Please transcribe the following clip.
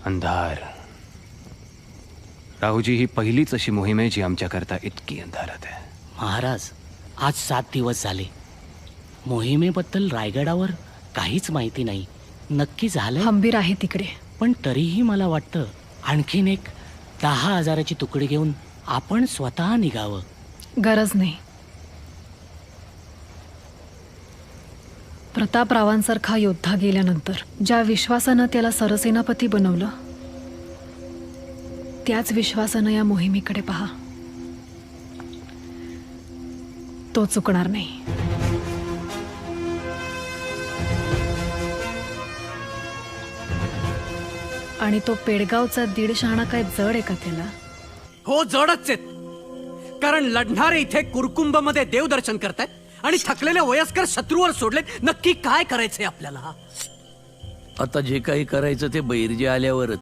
अंधार. राहुजी, ही पहिलीच अशी मोहीम आहे जी आमच्याकरता इतकी अंधारात आहे. महाराज, आज 7 दिवस झाले. मोहिमेबद्दल रायगडावर काहीच माहिती नाही. नक्की झालंय, हंबीर आहे तिकडे. पण तरीही मला वाटतं आणखीन एक 10,000ची तुकडी घेऊन आपण स्वतः निघावं. गरज नाही. प्रतापरावांसारखा योद्धा गेल्यानंतर ज्या विश्वासानं त्याला सरसेनापती बनवलं, त्याच विश्वासानं या मोहिमेकडे पहा. तो चुकणार नाही. आणि तो पेडगावचा 1.5 शहाणा काय जड आहे का त्याला? हो, जडच आहेत. कारण लढणारे इथे कुरकुंभमध्ये देवदर्शन करतायत आणि थकलेल्या वयस्कर शत्रूवर सोडले. नक्की काय करायचंय आपल्याला? आता जे काही करायचं ते बैरजे आल्यावरच.